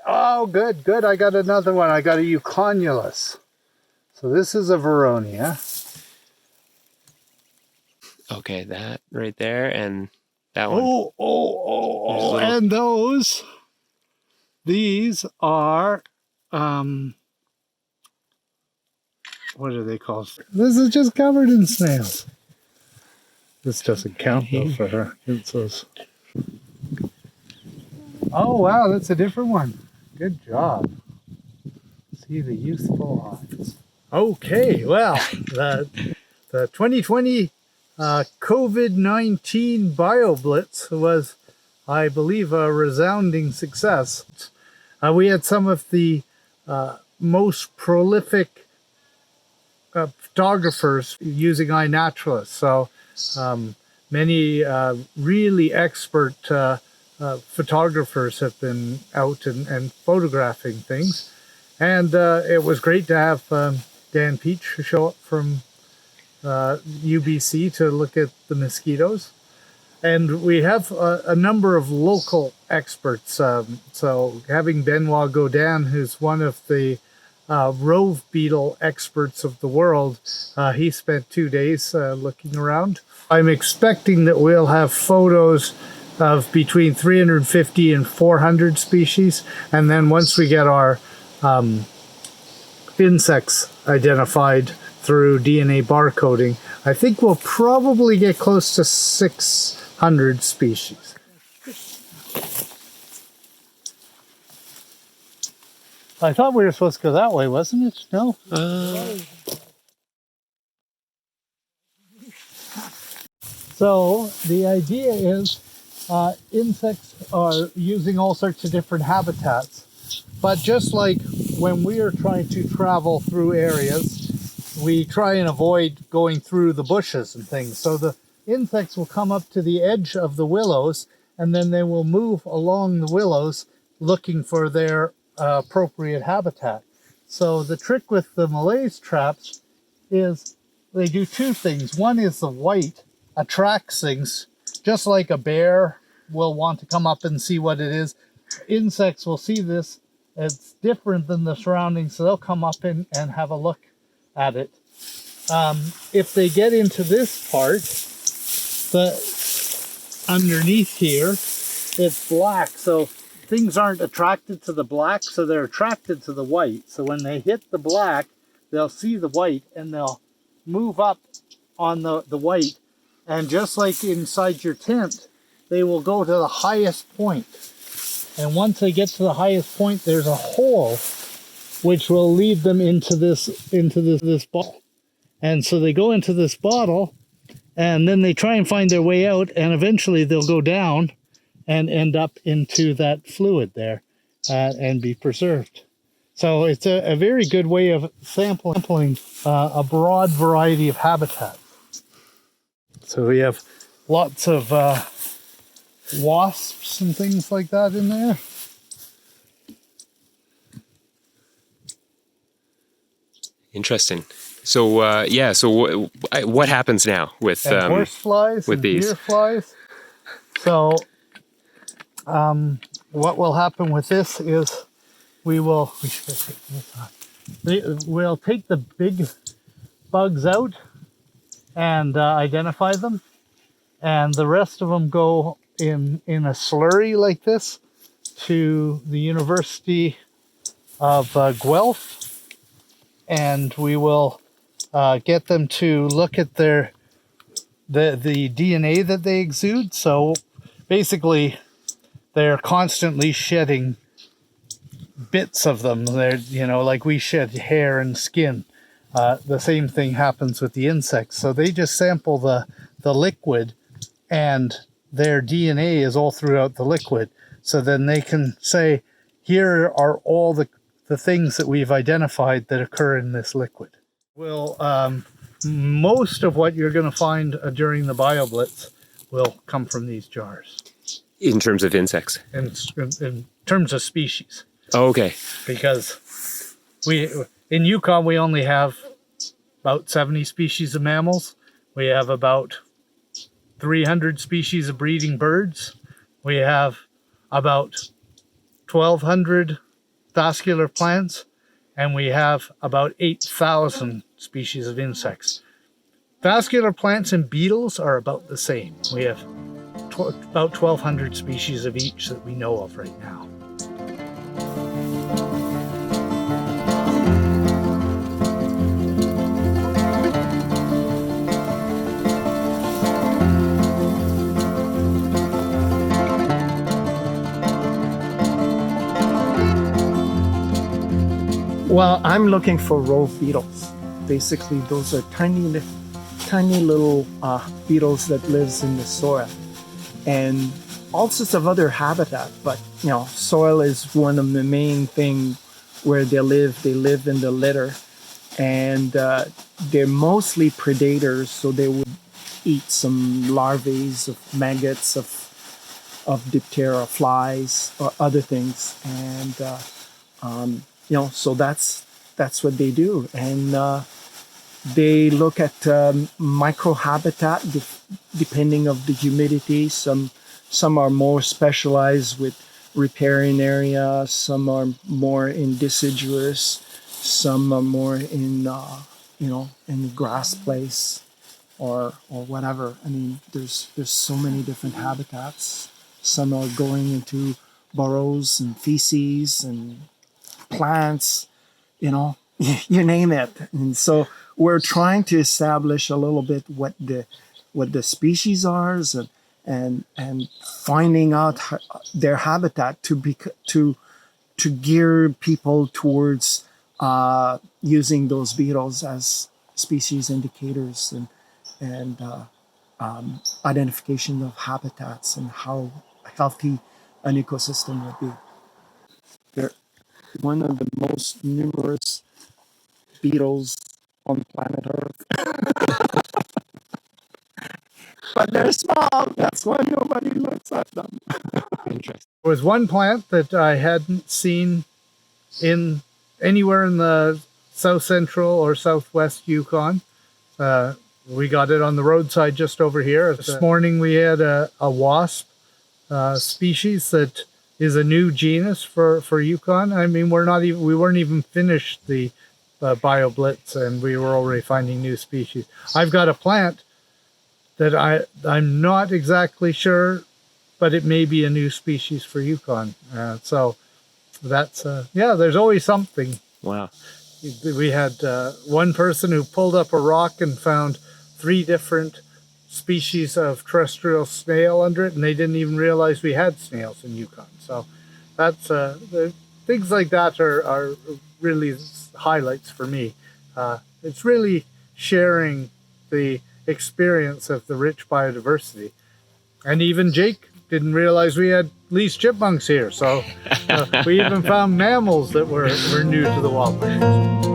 Oh, good, good. I got another one. I got a Yukonulus. So this is a Veronia. Okay, that right there, and that one. Oh, and those. These are, what are they called? This is just covered in snails. This doesn't count though for her. It's those. Oh wow, that's a different one. Good job. See the youthful eyes. Okay, well, the 2020 COVID-19 Bioblitz was, I believe, a resounding success. We had some of the most prolific photographers using iNaturalist. So many really expert photographers have been out and photographing things. And it was great to have Dan Peach show up from UBC to look at the mosquitoes. And we have a number of local experts. So having Benoit Godin, who's one of the rove beetle experts of the world, he spent 2 days looking around. I'm expecting that we'll have photos of between 350 and 400 species. And then once we get our insects identified through DNA barcoding, I think we'll probably get close to 600 species. I thought we were supposed to go that way, wasn't it? No? So the idea is insects are using all sorts of different habitats. But just like when we are trying to travel through areas, we try and avoid going through the bushes and things. So the insects will come up to the edge of the willows, and then they will move along the willows looking for their appropriate habitat. So the trick with the malaise traps is they do two things. One is the white attracts things, just like a bear will want to come up and see what it is. Insects will see this. It's different than the surroundings, so they'll come up and have a look at it. If they get into this part, underneath here, it's black, so things aren't attracted to the black, so they're attracted to the white. So when they hit the black, they'll see the white and they'll move up on the white. And just like inside your tent, they will go to the highest point. And once they get to the highest point, there's a hole which will lead them into this bottle. And so they go into this bottle, and then they try and find their way out, and eventually they'll go down and end up into that fluid there and be preserved. So it's a very good way of sampling a broad variety of habitats. So we have lots of wasps and things like that in there. Interesting. So yeah. So what happens now with horse flies with and these deer flies? So what will happen with this is we'll take the big bugs out and identify them, and the rest of them go in a slurry like this to the University of Guelph, and we will get them to look at the DNA that they exude. So basically they're constantly shedding bits of them. They're, like we shed hair and skin. The same thing happens with the insects. So they just sample the liquid, and their DNA is all throughout the liquid. So then they can say, here are all the things that we've identified that occur in this liquid. Well, most of what you're going to find during the Bioblitz will come from these jars. in terms of insects? In terms of species. Oh, okay. Because in Yukon, we only have about 70 species of mammals. We have about 300 species of breeding birds. We have about 1,200 vascular plants, and we have about 8,000 species of insects. Vascular plants and beetles are about the same. We have about 1,200 species of each that we know of right now. Well, I'm looking for rove beetles. Basically, those are tiny little beetles that lives in the soil, and all sorts of other habitat. But soil is one of the main thing where they live. They live in the litter, and they're mostly predators. So they would eat some larvae of maggots, of diphtheria flies or other things, and so that's what they do, and they look at microhabitat depending of the humidity. Some are more specialized with riparian area. Some are more in deciduous. Some are more in in grass place or whatever. I mean, there's so many different habitats. Some are going into burrows and feces and plants, you name it. And so we're trying to establish a little bit what the species are, and finding out their habitat to gear people towards using those beetles as species indicators and identification of habitats and how healthy an ecosystem would be. They're one of the most numerous beetles on planet Earth. But they're small. That's why nobody looks at them. Interesting. There was one plant that I hadn't seen in anywhere in the south central or southwest Yukon. We got it on the roadside just over here. This morning we had a wasp species that is a new genus for Yukon. I mean, we weren't even finished the Bioblitz, and we were already finding new species. I've got a plant that I'm not exactly sure, but it may be a new species for Yukon. So that's there's always something. Wow. We had one person who pulled up a rock and found 3 different species of terrestrial snail under it, and they didn't even realize we had snails in Yukon. So that's things like that are really highlights for me. It's really sharing the experience of the rich biodiversity. And even Jake didn't realize we had least chipmunks here. So we even found mammals that were new to the wild.